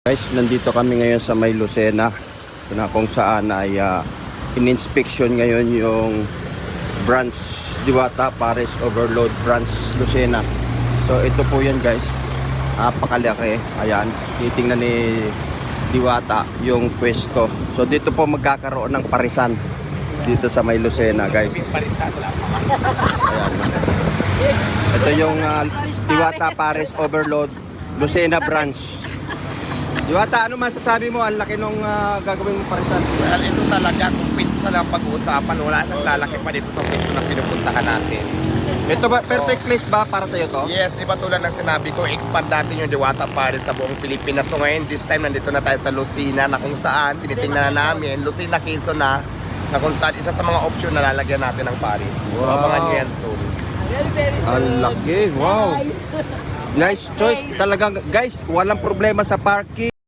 Guys, nandito kami ngayon sa May Lucena na kung saan ay in-inspection ngayon yung branch Diwata Pares Overload Branch Lucena. So ito po yan guys, napakalaki. Ayan, titingnan ni Diwata yung pwesto. So dito po magkakaroon ng parisan dito sa May Lucena guys. Ayan. Ito yung Diwata Pares Overload Lucena Branch. Diwata, ano masasabi mo? Ang laki nung gagawin mong parisan. Well, ito talaga, kung pwesto na lang pag-uusapan, wala nang lalaki pa dito sa pwesto na pinupuntahan natin. Ito ba, perfect place ba para sa'yo to? Yes, di ba tulad ng sinabi ko, expand natin yung Diwata Pares sa buong Pilipinas. So ngayon, this time, nandito na tayo sa Lucena na kung saan, tinitingnan na namin, Lucena, Quezon na kung saan isa sa mga option na lalagyan natin ng Pares. So Wow. abangan nyo yan soon. Ang laki, wow. Nice choice. Talagang guys, walang problema sa parking.